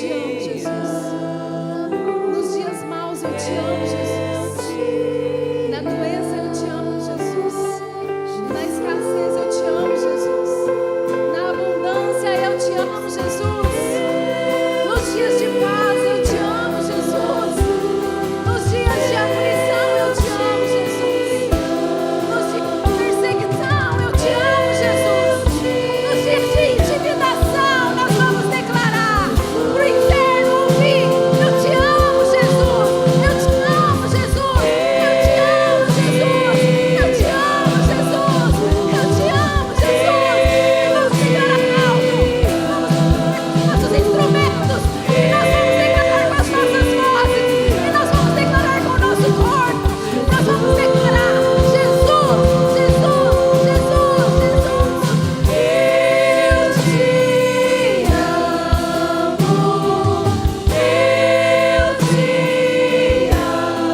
te amo, Jesus. Nos dias maus eu te amo, Jesus. Na doença eu te amo, Jesus. Na escassez eu te amo, Jesus. Na abundância eu te amo, Jesus. Nos dias de paz eu te amo, Jesus. Nos dias de aflição eu te amo, Jesus. Nos dias de perseguição eu te amo, Jesus. Nos dias de intimidação nós vamos declarar pro inferno ouvir: eu te amo, Jesus. Eu te amo, Jesus. Eu te amo, Jesus. Eu te amo, Jesus. Eu te amo, Jesus. Vamos declarar alto. Vamos nossos instrumentos. E nós vamos declarar com as nossas vozes. E nós vamos declarar com o nosso corpo. Nós vamos declarar: Jesus, Jesus, Jesus, Jesus. Eu te amo. Eu te amo. Eu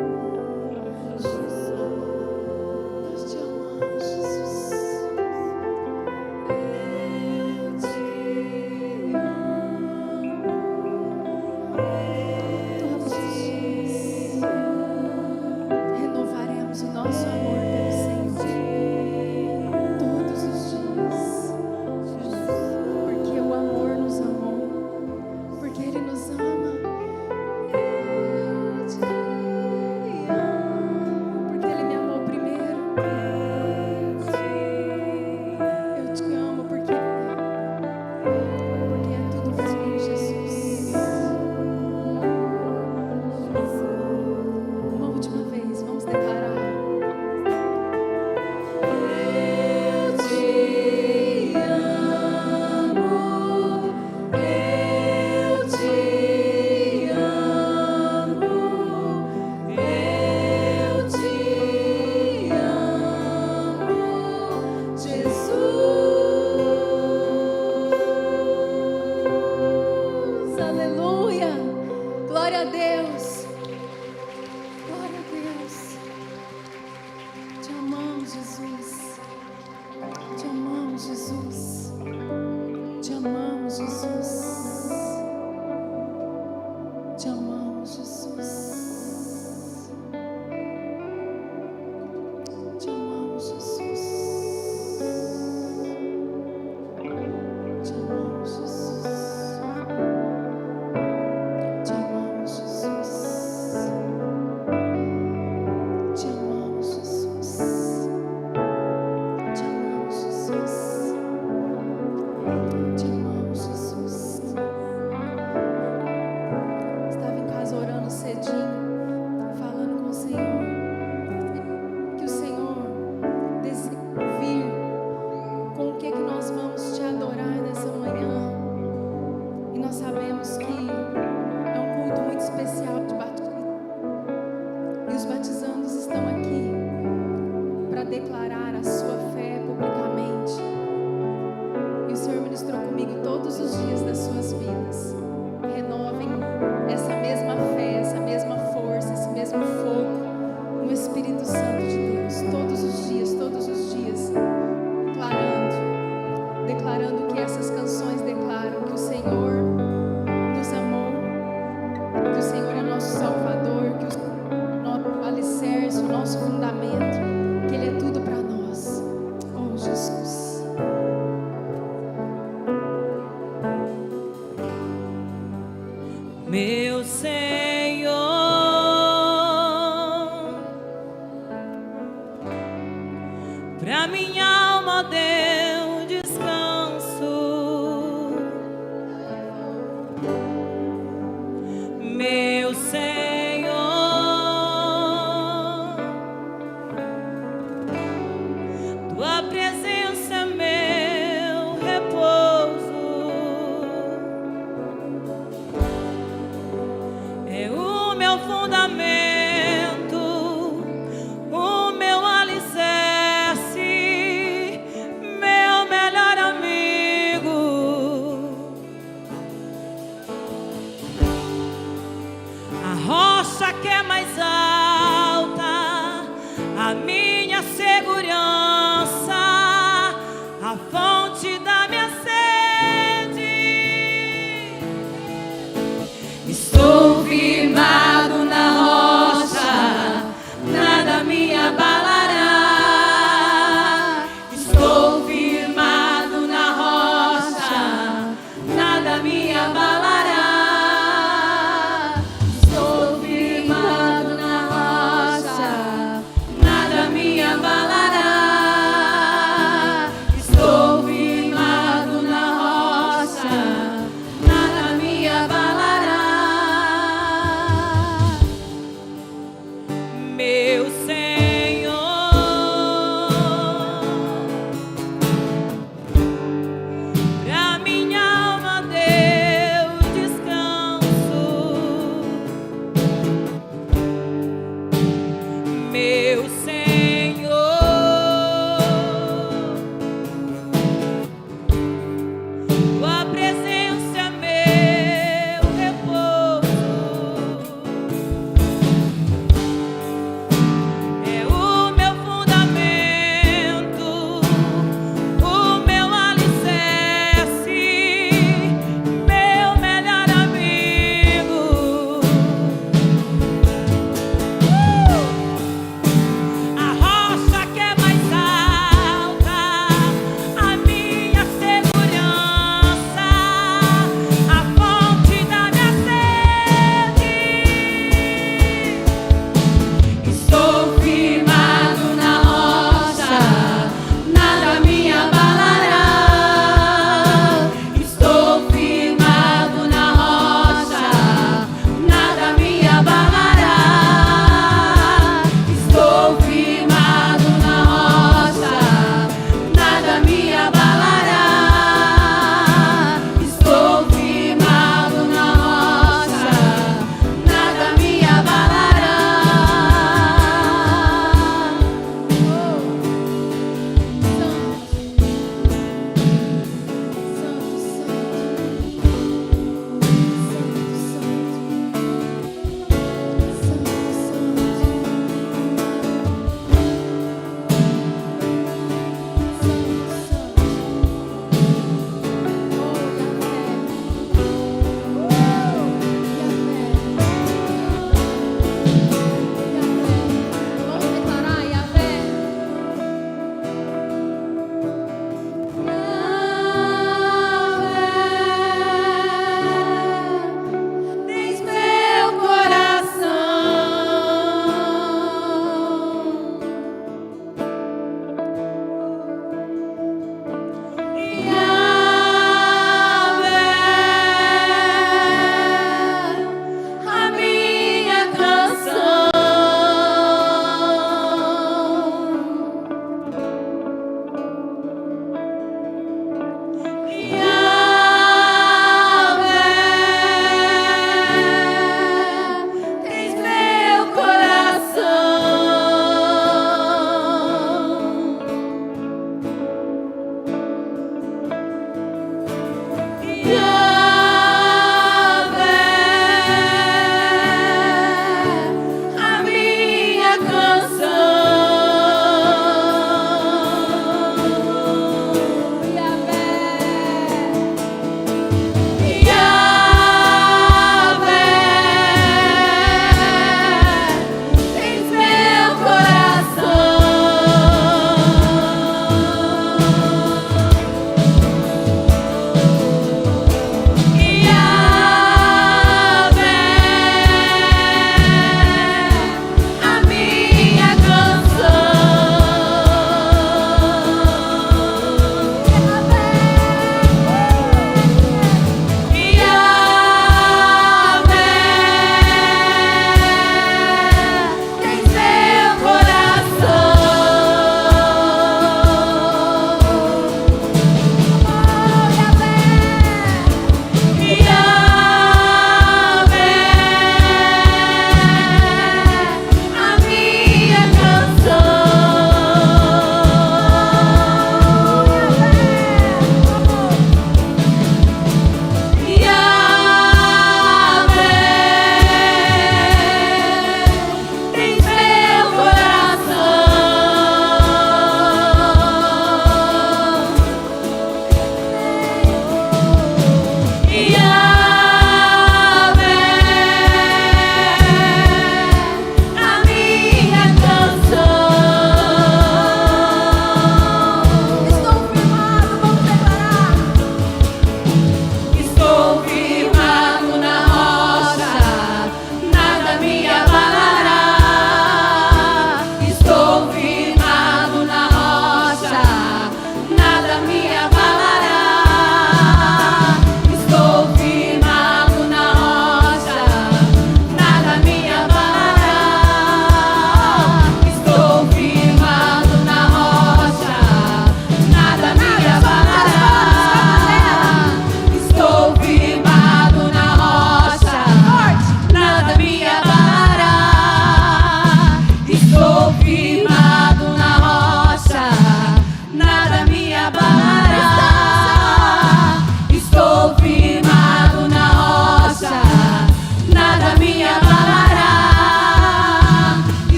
te amo. Nós te amamos, Jesus. Todos os dias renovaremos o nosso amor pelo Senhor. Todos os dias. Porque o amor nos amou. Porque Ele nos ama. Eu te amo. Porque Ele me amou primeiro. Eu te amo porque é tudo para mim, Jesus. Uma última vez, vamos declarar: eu te amo. Eu te amo. Eu te amo, Jesus. Aleluia. Glória a Deus. Glória a Deus. Te amamos, Jesus. Te amamos, Jesus. Te amamos, Jesus. Te amamos, Jesus. Te amamos, Jesus. Te amamos, Jesus. Te amamos, Jesus. Te amamos, Jesus. Te amamos, Jesus. Te amamos, Jesus. Estava em casa orando cedinho, falando com o Senhor, que o Senhor deseja ouvir com o que nós vamos te adorar nessa manhã. E nós sabemos que é um culto muito especial de batismo. E os batizandos estão aqui para declarar a sua fé publicamente. E o Senhor ministrou comigo todos os dias das suas vidas. Renovem essa mesma fé, essa mesma força, esse mesmo fogo no Espírito Santo de Deus. Todos os dias, declarando que essas canções declaram que o Senhor nos amou, que o Senhor é nosso Salvador, que o Senhor é nosso alicerce, o nosso fundamento, que Ele é tudo para nós. Oh, Jesus. Meu Senhor, pra minha alma deu descanso.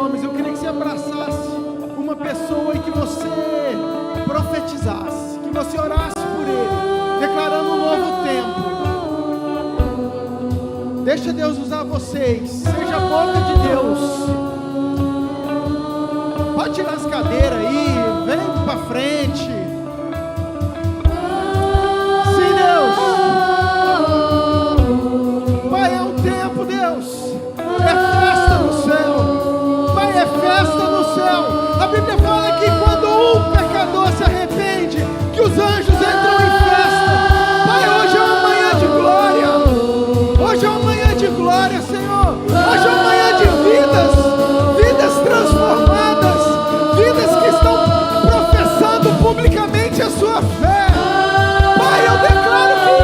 nomes, eu queria que você abraçasse uma pessoa e que você profetizasse, que você orasse por ele, declarando um novo tempo. Deixa Deus usar vocês, seja a boca de Deus. Pode tirar as cadeiras aí, vem pra frente. Sim, Deus. Pai, é um tempo, Deus. É festa no céu. Pai, é festa no céu. A Bíblia fala que quando um pecador se arrepende, que os anjos entram em festa. Pai, hoje é uma manhã de glória. Hoje é uma manhã de glória, Senhor. Hoje é uma manhã de vidas transformadas, vidas que estão professando publicamente a sua fé. Pai, eu declaro que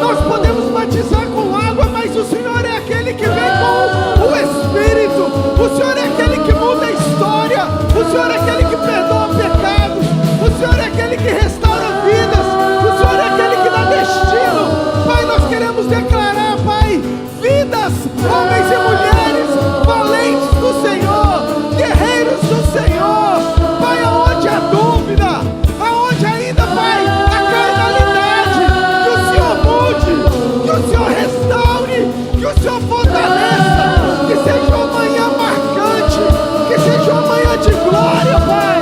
nós podemos batizar com água, mas o Senhor é aquele que vem com o Espírito. O Senhor é aquele que muda a história. O Senhor é aquele que perdoa pecados. O Senhor é aquele que restaura vidas. O Senhor é aquele que dá destino. Pai, nós queremos declarar, Pai, vidas, homens e mulheres valentes do Senhor, guerreiros do Senhor. Pai, aonde há dúvida, aonde ainda, Pai, a carnalidade, que o Senhor mude, que o Senhor restaure, que o Senhor fortaleça, que seja uma manhã marcante, que seja uma manhã de glória, Pai.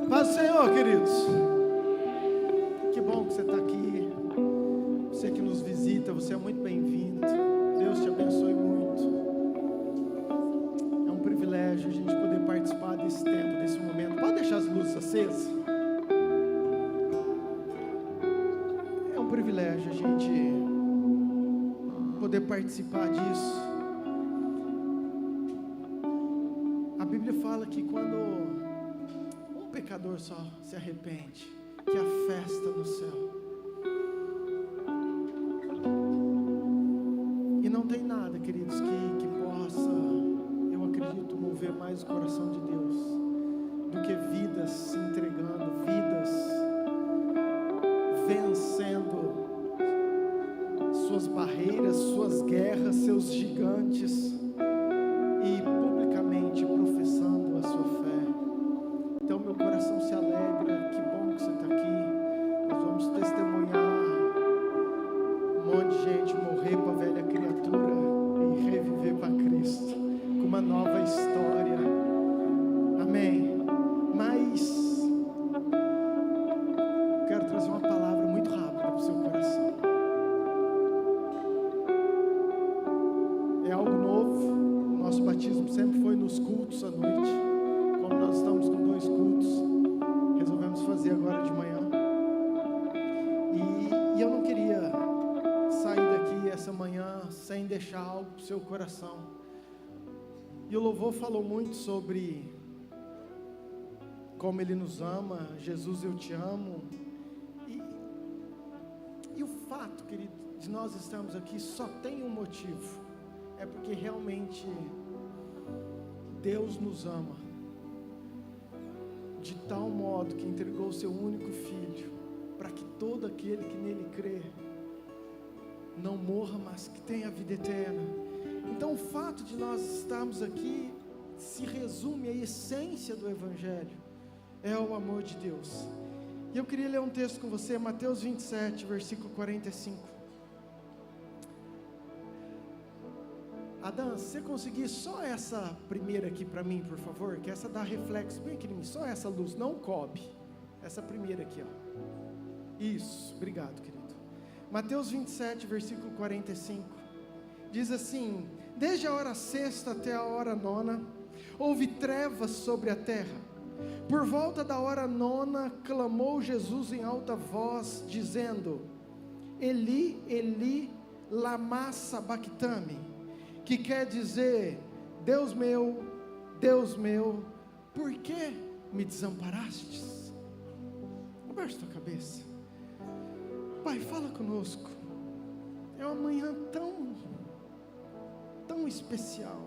Paz do Senhor, queridos. Que bom que você está aqui. Você que nos visita, você é muito bem-vindo. Deus te abençoe muito. É um privilégio a gente poder participar desse tempo, desse momento. Pode deixar as luzes acesas. É um privilégio a gente poder participar disso. A Bíblia fala que quando um pecador só se arrepende, que há festa no céu. E não não tem nada, queridos, que possa, eu acredito, mover mais o coração de Deus do que vidas se entregando, vidas vencendo suas barreiras, suas guerras, seus gigantes e publicamente professando a sua fé. Então meu coração se alegra, que bom que você está aqui. Nós vamos testemunhar um monte de gente morrer para a velha criatura e reviver para Cristo, com uma nova história. Amém. Mas eu quero trazer uma palavra muito rápida para o seu coração. É algo novo. Nosso batismo sempre foi nos cultos à noite. Como nós estamos com 2 cultos, resolvemos fazer agora de manhã. E eu não queria sair daqui essa manhã sem deixar algo para o seu coração. E o louvor falou muito sobre como Ele nos ama. Jesus, eu te amo. E o fato, querido, de nós estarmos aqui só tem um motivo. É porque realmente Deus nos ama de tal modo que entregou o seu único Filho, para que todo aquele que nele crê não morra, mas que tenha vida eterna. Então o fato de nós estarmos aqui se resume à essência do Evangelho, é o amor de Deus. E eu queria ler um texto com você, Mateus 27, versículo 45. Adão, se você conseguir só essa primeira aqui para mim, por favor, que essa dá reflexo bem aqui em mim, só essa luz, não cobre, essa primeira aqui, ó. Isso, obrigado, querido. Mateus 27, versículo 45, diz assim: desde a hora sexta até a hora nona, houve trevas sobre a terra. Por volta da hora nona, clamou Jesus em alta voz, dizendo: Eli, Eli, lama sabachthani, que quer dizer: Deus meu, por que me desamparastes? Abaixa tua cabeça. Pai, fala conosco. É uma manhã tão especial.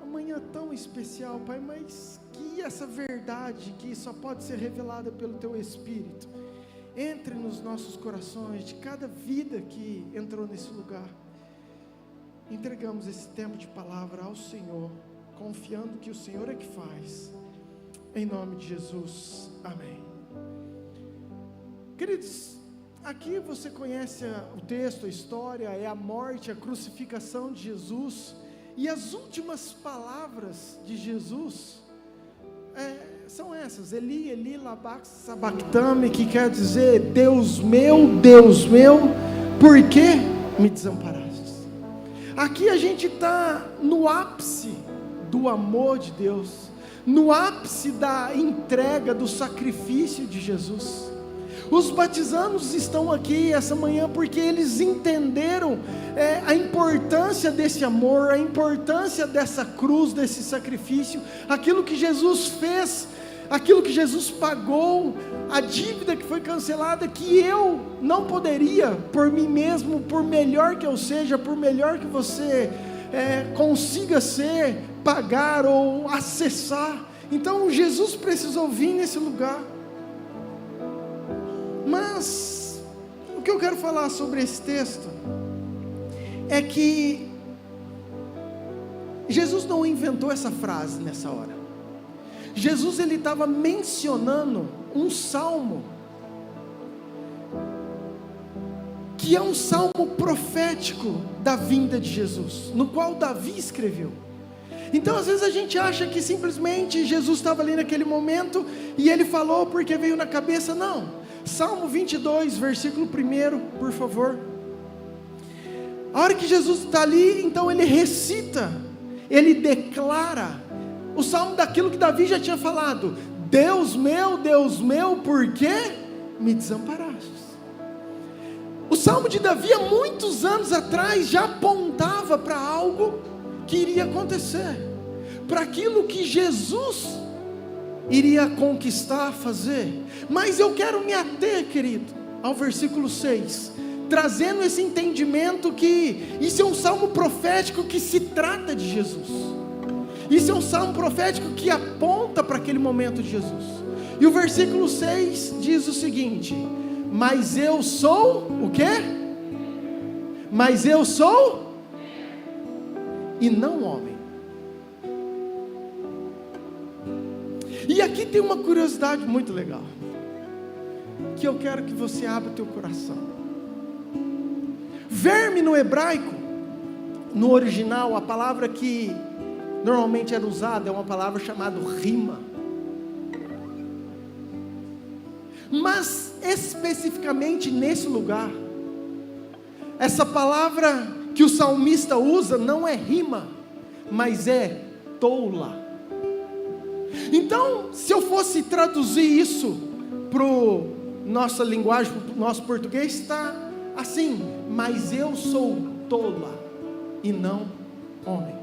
Uma manhã tão especial, Pai, mas que essa verdade, que só pode ser revelada pelo Teu Espírito, entre nos nossos corações, de cada vida que entrou nesse lugar. Entregamos esse tempo de palavra ao Senhor, confiando que o Senhor é que faz, em nome de Jesus, amém. Queridos, aqui você conhece o texto, a história, é a morte, a crucificação de Jesus, e as últimas palavras de Jesus são essas: Eli, Eli, lama sabachthani, que quer dizer: Deus meu, por que me desamparaste? Aqui a gente está no ápice do amor de Deus, no ápice da entrega, do sacrifício de Jesus. Os batizanos estão aqui essa manhã porque eles entenderam a importância desse amor, a importância dessa cruz, desse sacrifício, aquilo que Jesus fez, aquilo que Jesus pagou, a dívida que foi cancelada, que eu não poderia por mim mesmo, por melhor que eu seja, por melhor que você consiga ser, pagar ou acessar. Então Jesus precisou vir nesse lugar. Mas o que eu quero falar sobre esse texto é que Jesus não inventou essa frase nessa hora. Jesus, ele estava mencionando um salmo, que é um salmo profético da vinda de Jesus, no qual Davi escreveu. Então às vezes a gente acha que simplesmente Jesus estava ali naquele momento e ele falou porque veio na cabeça. Não. Salmo 22, versículo 1, por favor. A hora que Jesus está ali, então ele recita, ele declara o salmo daquilo que Davi já tinha falado: Deus meu, por que me desamparaste? O salmo de Davi, há muitos anos atrás, já apontava para algo que iria acontecer, para aquilo que Jesus iria conquistar, fazer. Mas eu quero me ater, querido, ao versículo 6, trazendo esse entendimento que isso é um salmo profético que se trata de Jesus. Isso é um salmo profético que aponta para aquele momento de Jesus. E o versículo 6 diz o seguinte: mas eu sou o quê? Mas eu sou e não homem. E aqui tem uma curiosidade muito legal, que eu quero que você abra o teu coração. Verme no hebraico, no original, a palavra que normalmente era usada é uma palavra chamada rima. Mas especificamente nesse lugar, essa palavra que o salmista usa não é rima, mas é tola. Então, se eu fosse traduzir isso para nossa linguagem, para o nosso português, está assim: mas eu sou tola e não homem.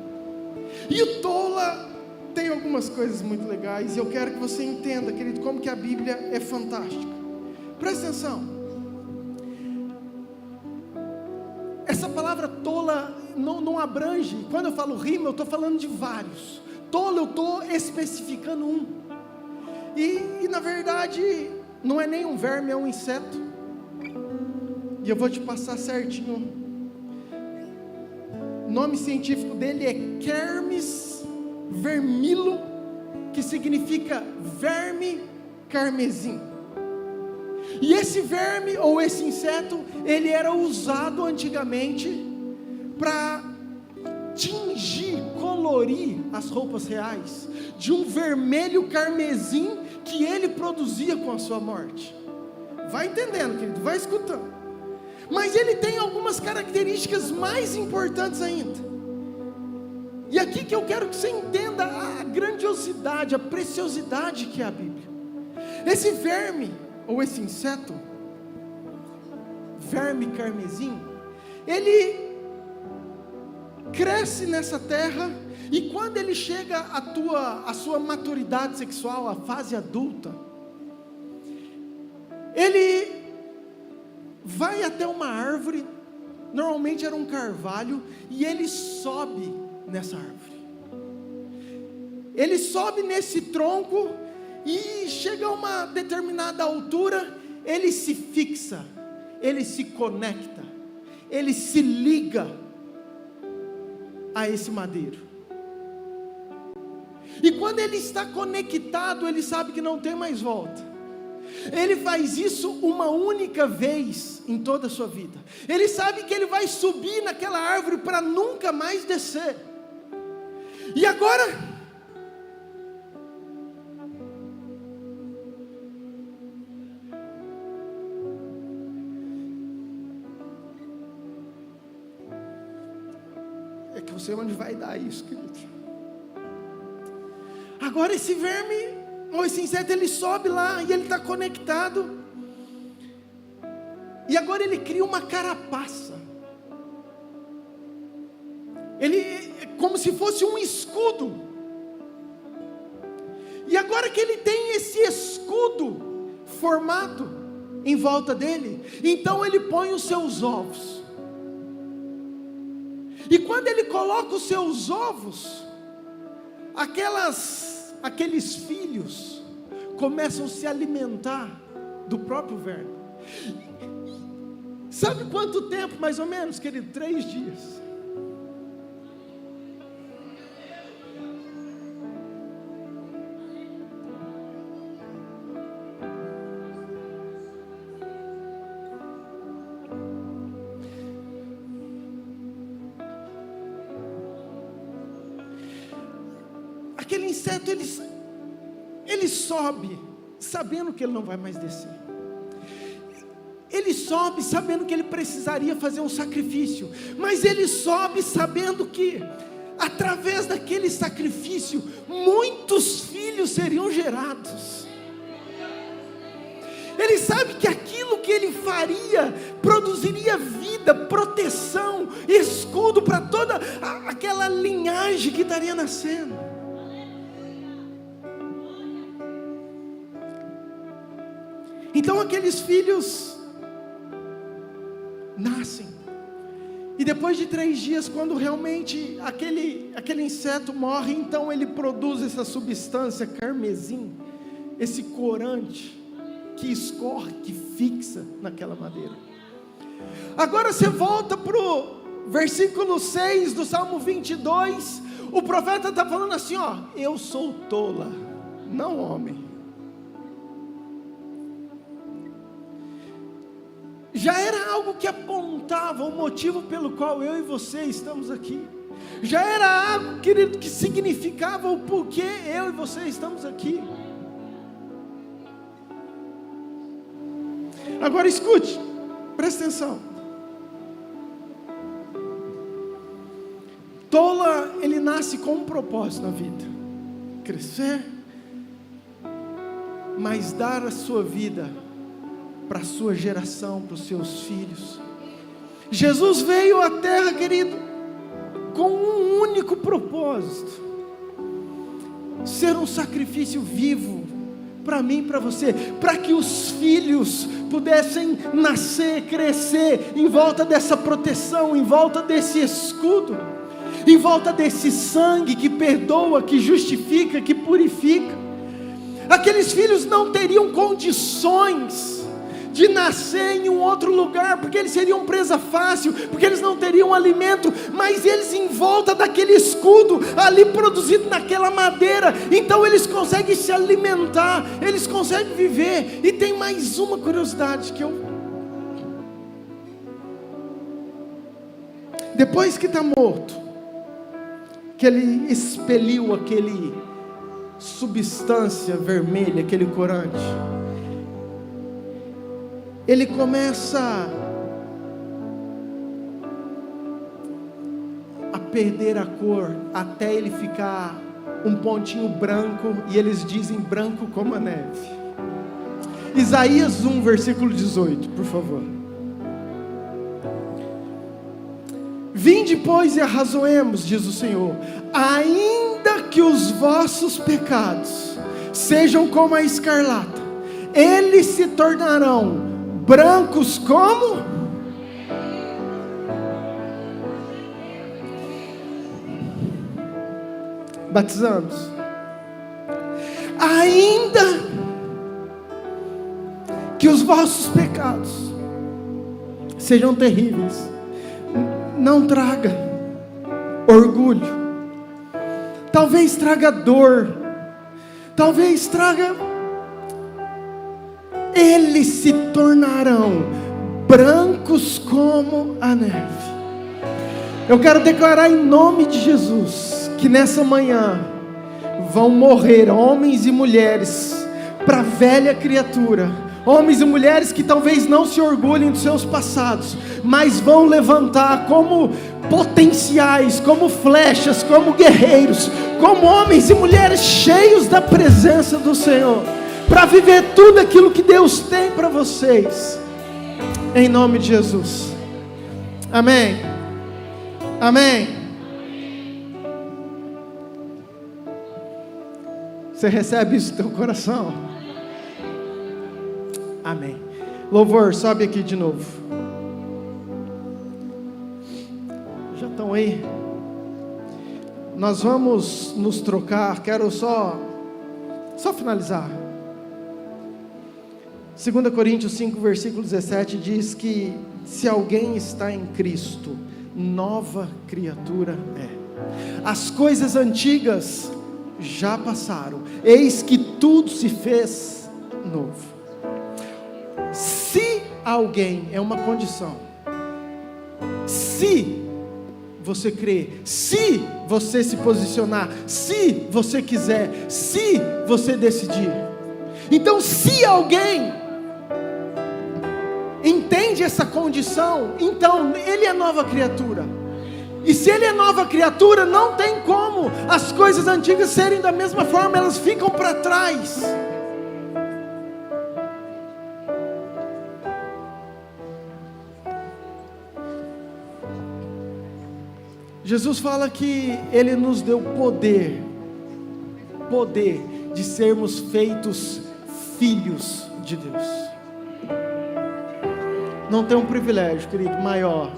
E o tola tem algumas coisas muito legais, e eu quero que você entenda, querido, como que a Bíblia é fantástica. Presta atenção. Essa palavra tola não abrange. Quando eu falo rima, eu estou falando de vários. Tola, eu estou especificando um. E na verdade, não é nem um verme, é um inseto. E eu vou te passar certinho. O nome científico dele é Kermes vermilo, que significa verme carmesim. E esse verme, ou esse inseto, ele era usado antigamente para tingir, colorir as roupas reais de um vermelho carmesim que ele produzia com a sua morte. Vai entendendo, querido, vai escutando. Mas ele tem algumas características mais importantes ainda. E aqui que eu quero que você entenda a grandiosidade, a preciosidade que é a Bíblia. Esse verme, ou esse inseto, verme carmesim, ele cresce nessa terra, e quando ele chega à sua maturidade sexual, à fase adulta, ele vai até uma árvore, normalmente era um carvalho, e ele sobe nessa árvore. Ele sobe nesse tronco, e chega a uma determinada altura, ele se fixa, ele se conecta, ele se liga a esse madeiro. E quando ele está conectado, ele sabe que não tem mais volta. Ele faz isso uma única vez em toda a sua vida. Ele sabe que ele vai subir naquela árvore para nunca mais descer. E agora, é que eu sei onde vai dar isso, querido. Agora esse verme, ou esse inseto, ele sobe lá e ele está conectado. E agora ele cria uma carapaça. Ele é como se fosse um escudo. E agora que ele tem esse escudo formado em volta dele, então ele põe os seus ovos. E quando ele coloca os seus ovos, aqueles filhos começam a se alimentar do próprio verme. Sabe quanto tempo mais ou menos, querido? 3 dias. Aquele inseto, ele sobe, sabendo que ele não vai mais descer. Ele sobe sabendo que ele precisaria fazer um sacrifício. Mas ele sobe sabendo que, através daquele sacrifício, muitos filhos seriam gerados. Ele sabe que aquilo que ele faria produziria vida, proteção, escudo para toda aquela linhagem que estaria nascendo. Então aqueles filhos nascem. E depois de 3 dias, quando realmente aquele inseto morre, então ele produz essa substância carmesim, esse corante que escorre, que fixa naquela madeira. Agora você volta para o versículo 6 do Salmo 22, o profeta está falando assim, ó: eu sou tola, não homem. Já era algo que apontava o motivo pelo qual eu e você estamos aqui. Já era algo, querido, que significava o porquê eu e você estamos aqui. Agora escute, presta atenção. Tola, ele nasce com um propósito na vida: crescer, mas dar a sua vida para a sua geração, para os seus filhos. Jesus veio à terra, querido, com um único propósito: ser um sacrifício vivo para mim e para você, para que os filhos pudessem nascer, crescer em volta dessa proteção, em volta desse escudo, em volta desse sangue que perdoa, que justifica, que purifica. Aqueles filhos não teriam condições de nascer em um outro lugar, porque eles seriam presa fácil, porque eles não teriam alimento, mas eles em volta daquele escudo, ali produzido naquela madeira, então eles conseguem se alimentar, eles conseguem viver. E tem mais uma curiosidade que depois que está morto, que ele expeliu aquele substância vermelha, aquele corante, ele começa a perder a cor, até ele ficar um pontinho branco, e eles dizem branco como a neve. Isaías 1, versículo 18, por favor. Vinde, pois, e arrazoemos, diz o Senhor, ainda que os vossos pecados sejam como a escarlata, eles se tornarão brancos como? Batizamos. Ainda que os vossos pecados sejam terríveis, não traga orgulho, talvez traga dor, talvez traga. Eles se tornarão brancos como a neve. Eu quero declarar em nome de Jesus que nessa manhã vão morrer homens e mulheres para a velha criatura, homens e mulheres que talvez não se orgulhem dos seus passados, mas vão levantar como potenciais, como flechas, como guerreiros, como homens e mulheres cheios da presença do Senhor, para viver tudo aquilo que Deus tem para vocês, em nome de Jesus. Amém. Amém. Você recebe isso no teu coração? Amém. Louvor, sobe aqui de novo. Já estão aí? Nós vamos nos trocar. Quero só finalizar. 2 Coríntios 5, versículo 17 diz que se alguém está em Cristo, nova criatura é. As coisas antigas já passaram, eis que tudo se fez novo. Se alguém, é uma condição, se você crer, se você se posicionar, se você quiser, se você decidir. Então, se alguém entende essa condição, então ele é nova criatura. E se ele é nova criatura, não tem como as coisas antigas serem da mesma forma, elas ficam para trás. Jesus fala que Ele nos deu poder de sermos feitos filhos de Deus. Não tem um privilégio, querido, maior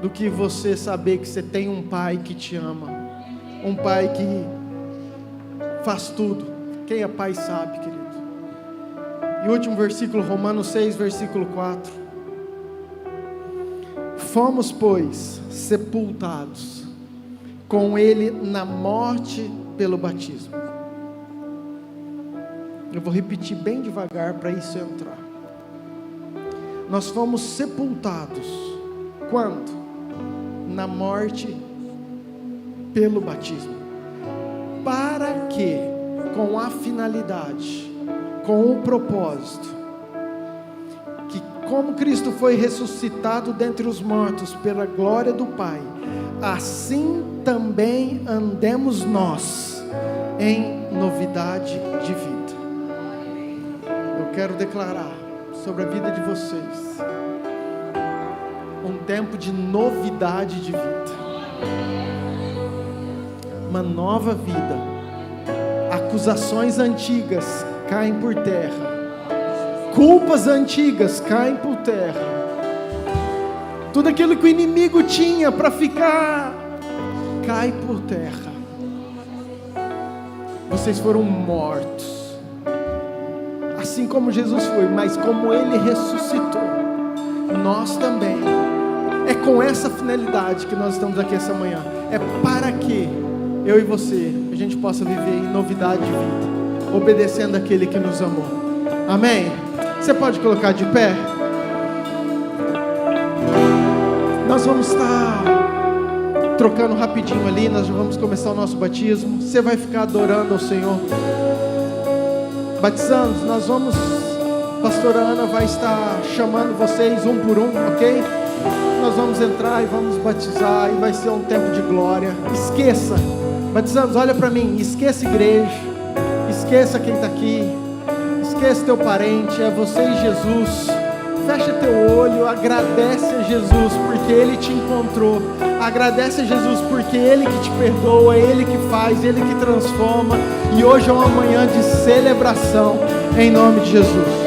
do que você saber que você tem um pai que te ama, um pai que faz tudo. Quem é pai sabe, querido. E o último versículo, Romanos 6, versículo 4. Fomos, pois, sepultados com ele na morte pelo batismo. Eu vou repetir bem devagar para isso entrar. Nós fomos sepultados. Quando? Na morte pelo batismo. Para que, com a finalidade, com o propósito, que como Cristo foi ressuscitado dentre os mortos pela glória do Pai, assim também andemos nós em novidade de vida. Eu quero declarar sobre a vida de vocês um tempo de novidade de vida, uma nova vida. Acusações antigas caem por terra, culpas antigas caem por terra, tudo aquilo que o inimigo tinha para ficar cai por terra. Vocês foram mortos, assim como Jesus foi, mas como Ele ressuscitou, nós também. É com essa finalidade que nós estamos aqui essa manhã. É para que eu e você, a gente possa viver em novidade de vida, obedecendo aquele que nos amou. Amém? Você pode colocar de pé? Nós vamos estar trocando rapidinho ali, nós já vamos começar o nosso batismo. Você vai ficar adorando ao Senhor, batizando. Nós vamos, pastora Ana vai estar chamando vocês um por um, ok? Nós vamos entrar e vamos batizar, e vai ser um tempo de glória. Esqueça, batizamos, olha para mim, esqueça igreja, esqueça quem está aqui, esqueça teu parente, é você e Jesus. Fecha teu olho, agradece a Jesus porque Ele te encontrou, agradece a Jesus porque Ele que te perdoa, Ele que faz, Ele que transforma, e hoje é uma manhã de celebração, em nome de Jesus.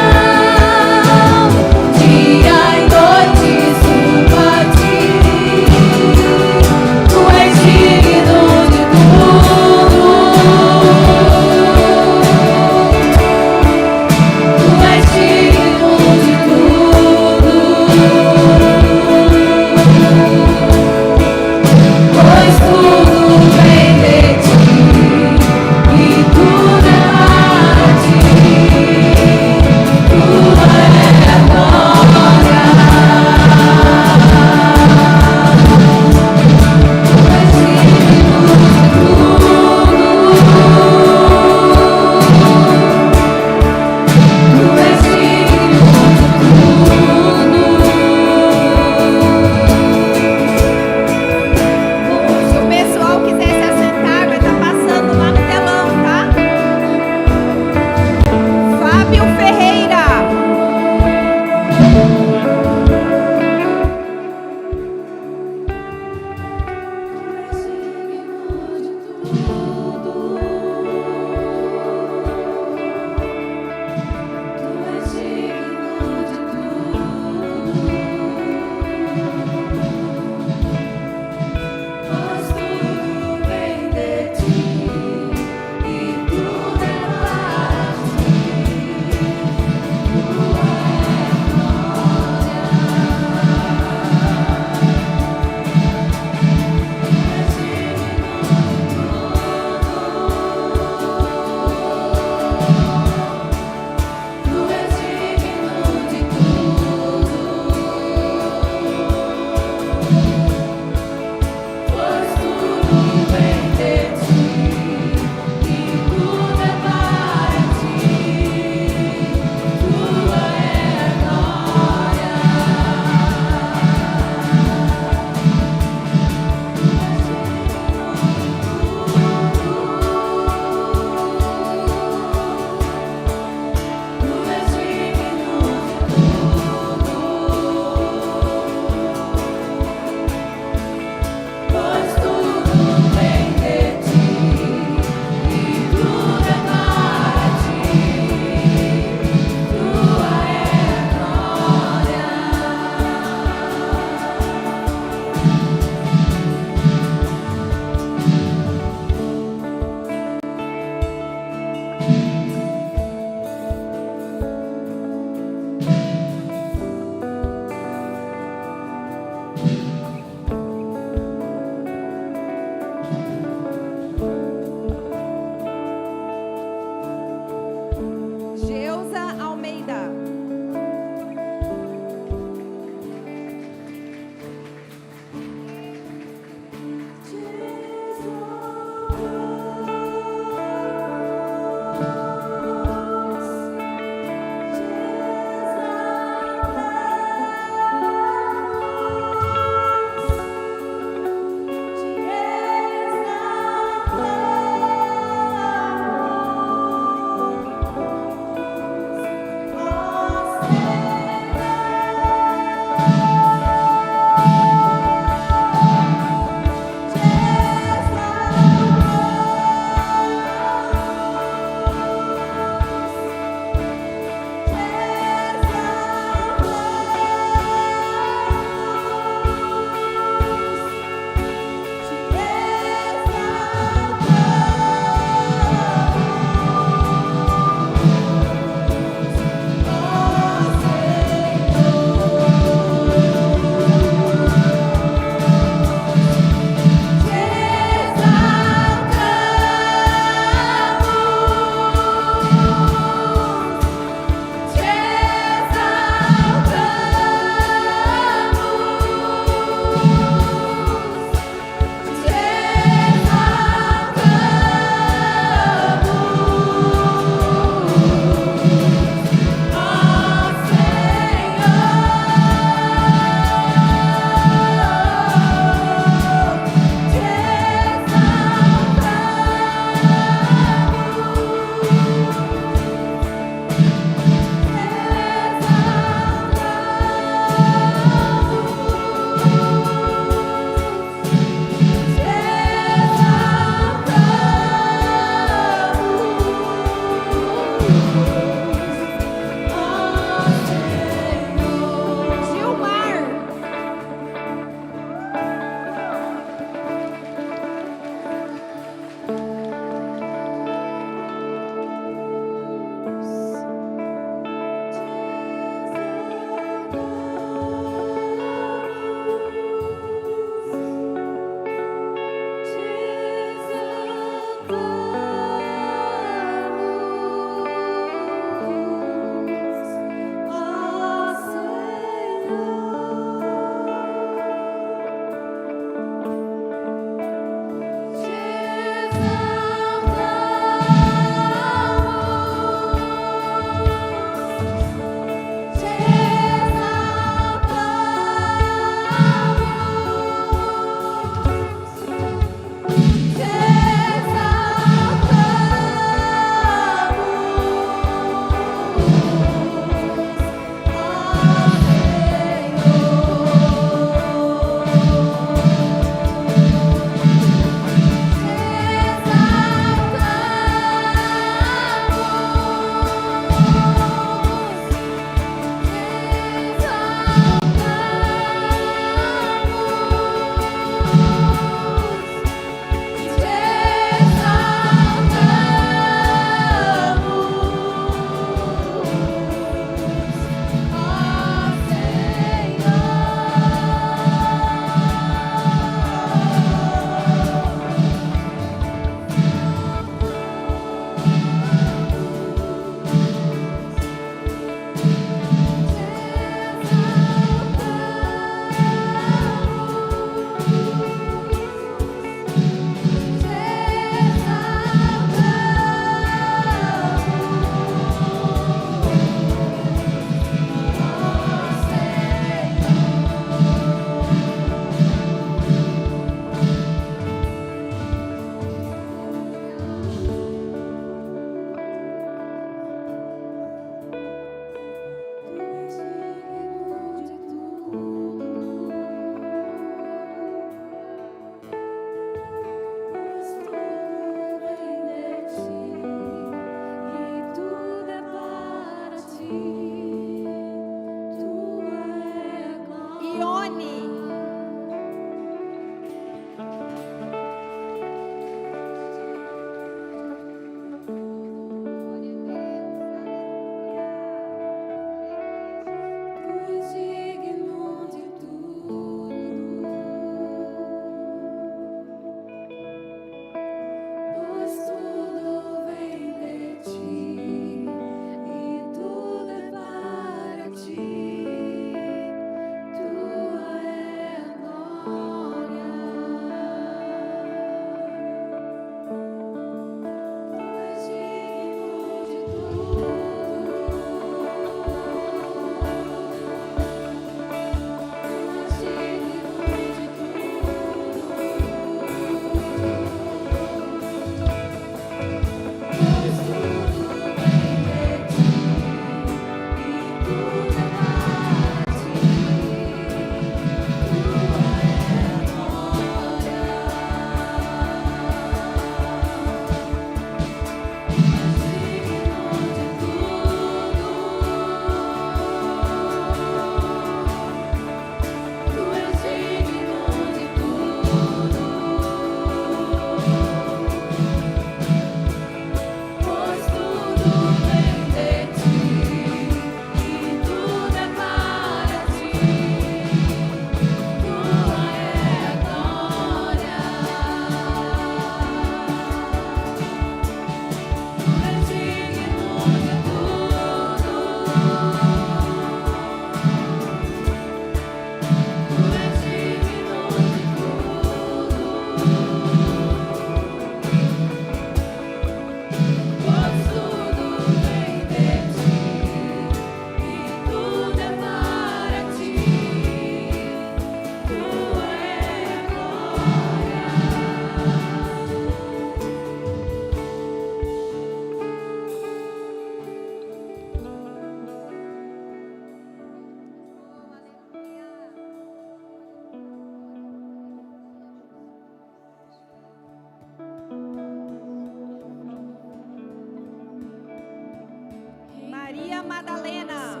Madalena.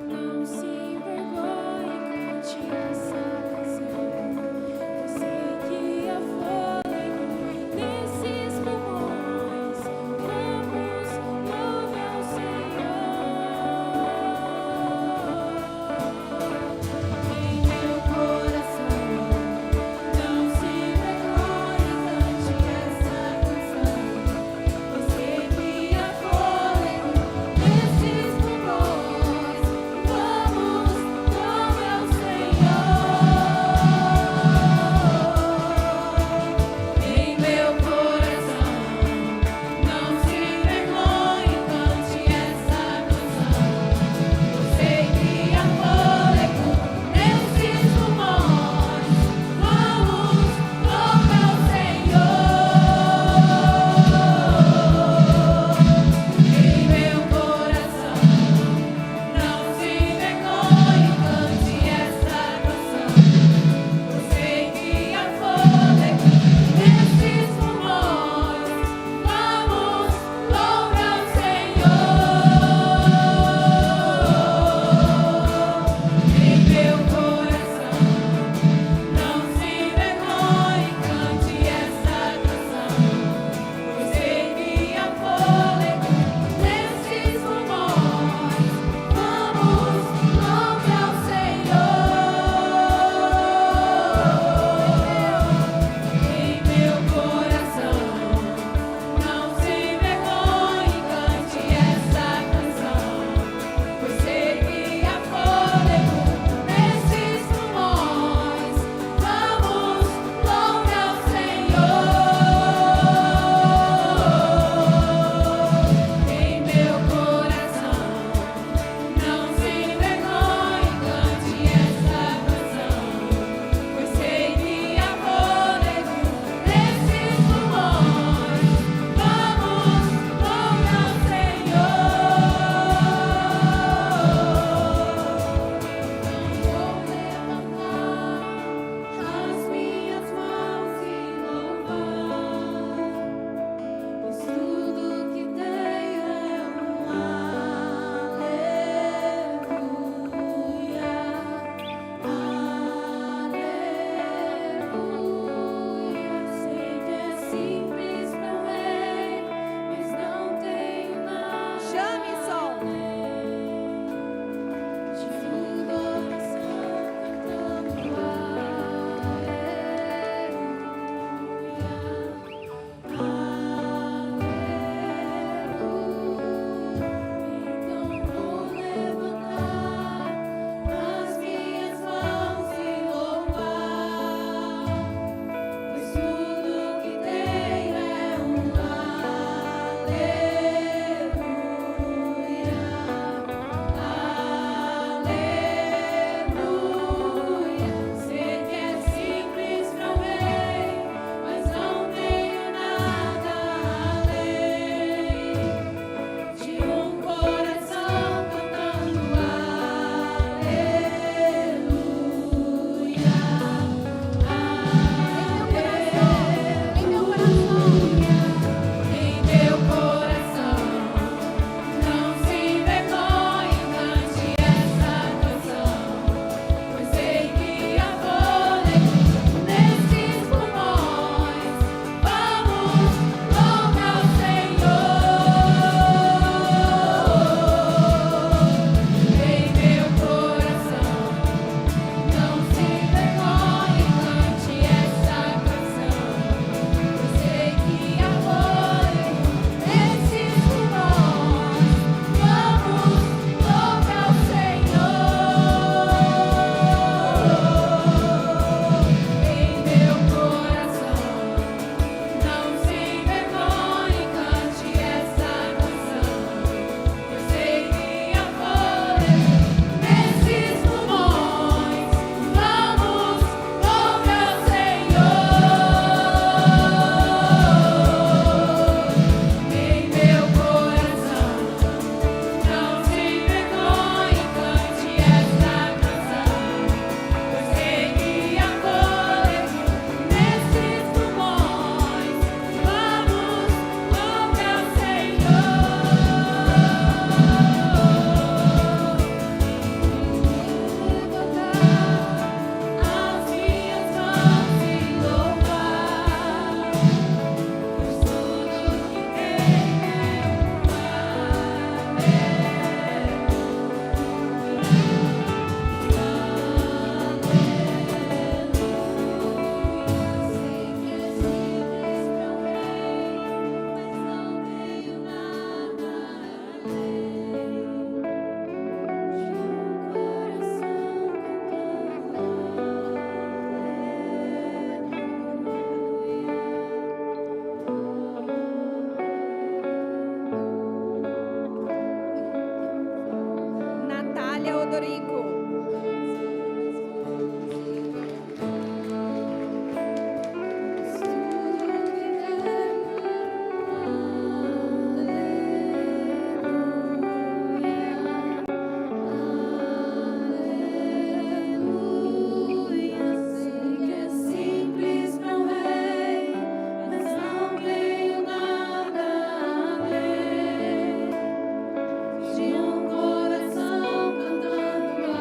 Não se envergonhe, cante essa canção. Eu sei que há fôlego nesses pulmões. Vamos louvar o Senhor. Em meu coração, não se envergonhe, cante essa canção. Eu sei que há fôlego nesses pulmões. Rico. Sei que é simples, meu rei, mas não tenho nada além de um coração cantando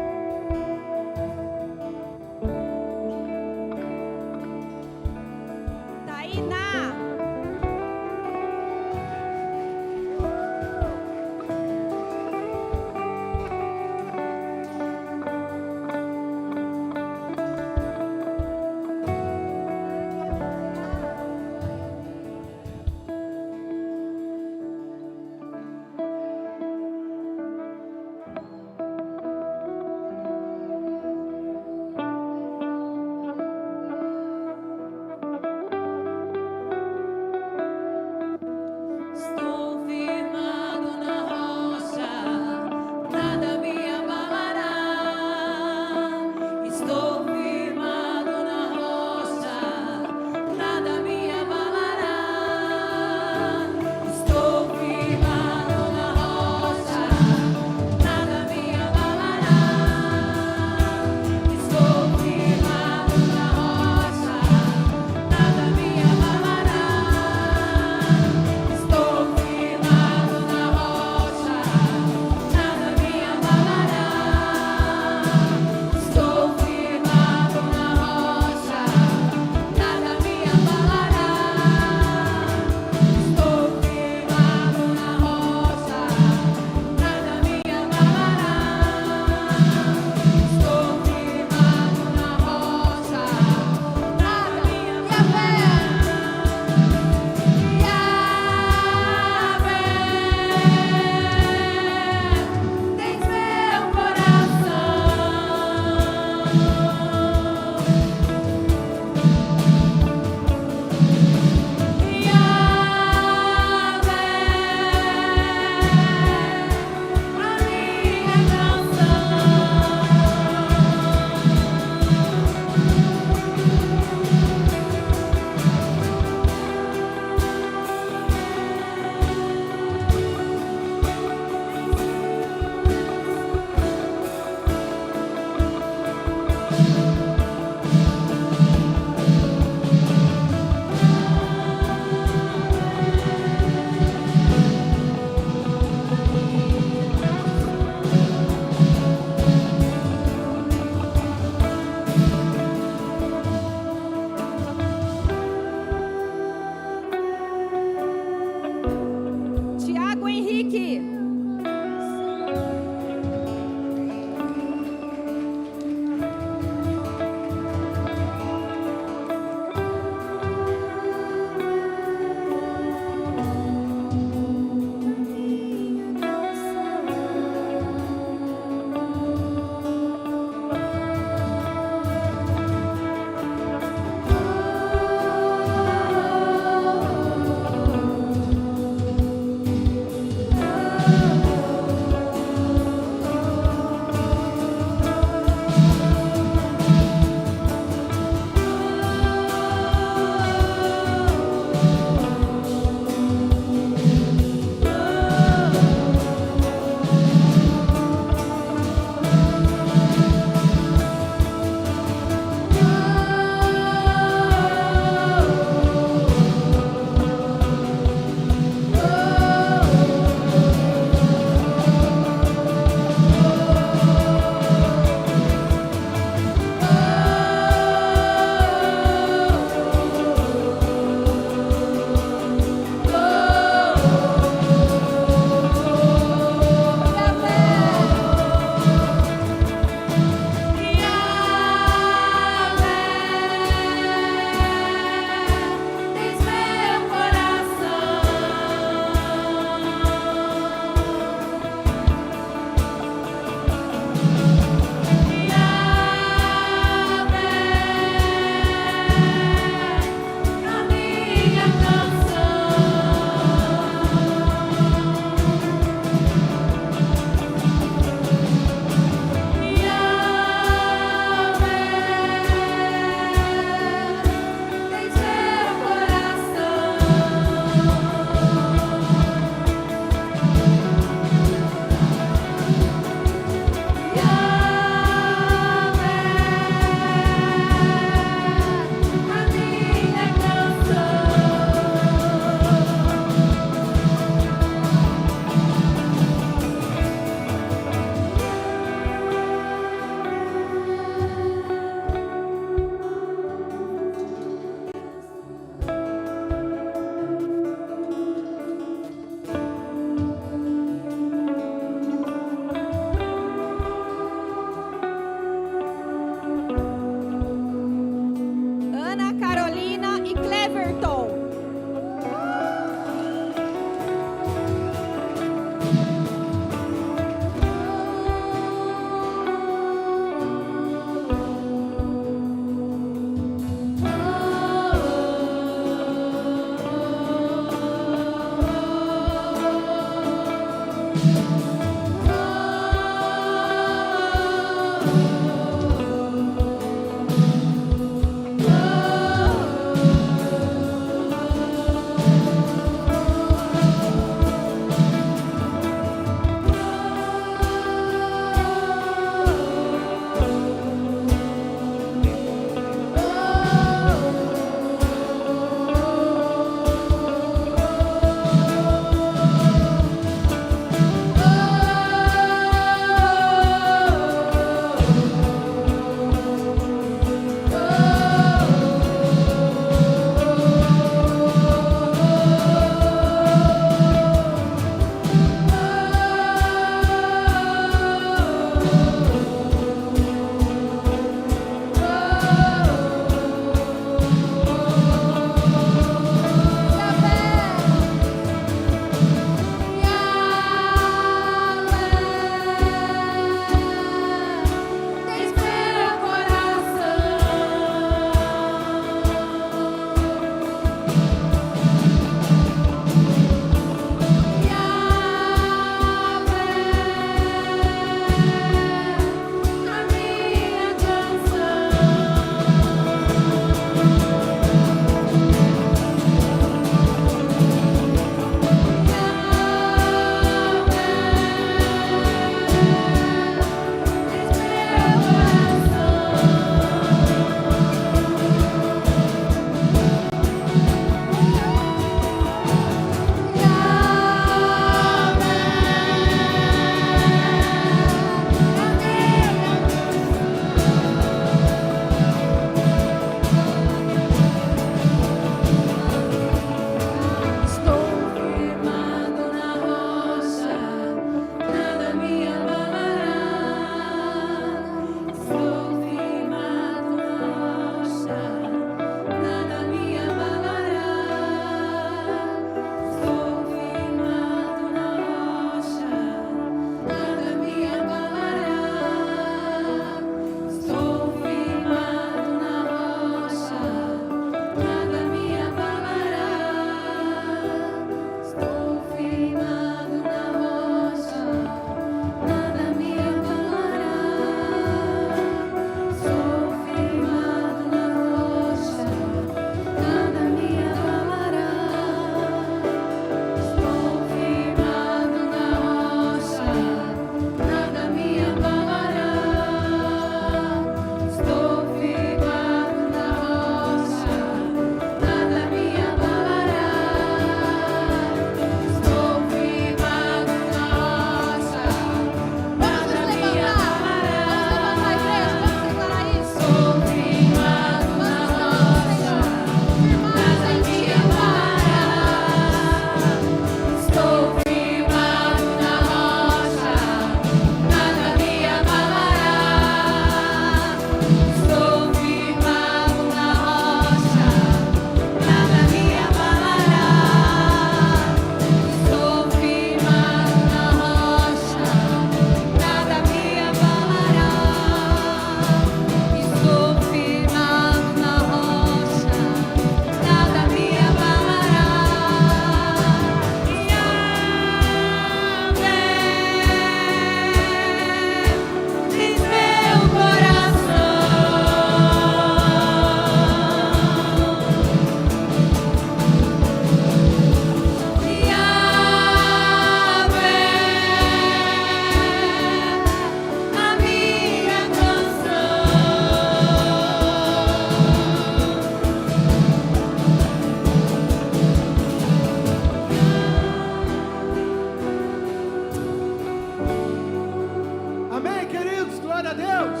glória a Deus?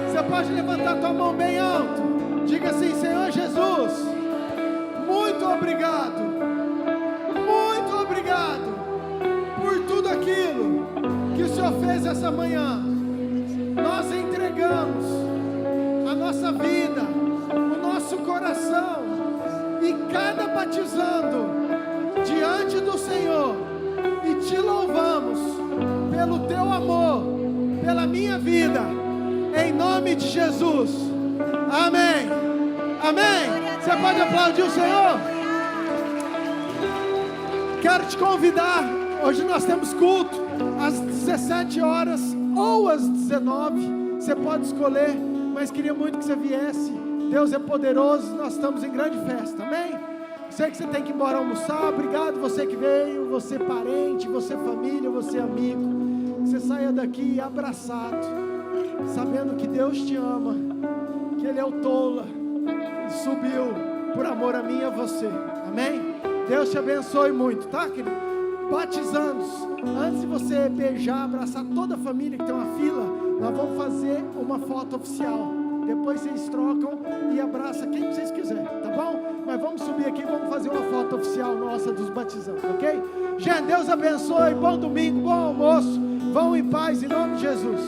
Você pode levantar tua mão bem alto. Diga assim: Senhor Jesus, muito obrigado. Muito obrigado por tudo aquilo que o Senhor fez essa manhã. Nós entregamos a nossa vida, o nosso coração, e cada batizando diante do Senhor, e te louvamos pelo teu amor, pela minha vida, em nome de Jesus. Amém. Amém. Você pode aplaudir o Senhor? Quero te convidar. Hoje nós temos culto às 17 horas ou às 19. Você pode escolher, mas queria muito que você viesse. Deus é poderoso, nós estamos em grande festa. Amém? Sei que você tem que ir embora almoçar. Obrigado você que veio, você parente, você família, você amigo. Que você saia daqui abraçado, sabendo que Deus te ama, que Ele é o tola e subiu por amor a mim e a você. Amém? Deus te abençoe muito, tá, querido? Batizando, antes de você beijar, abraçar toda a família que tem uma fila, nós vamos fazer uma foto oficial. Depois vocês trocam e abraçam quem vocês quiserem, tá bom? Mas vamos subir aqui e vamos fazer uma foto oficial nossa dos batizantes, ok? Gente, Deus abençoe, bom domingo, bom almoço, vão em paz em nome de Jesus.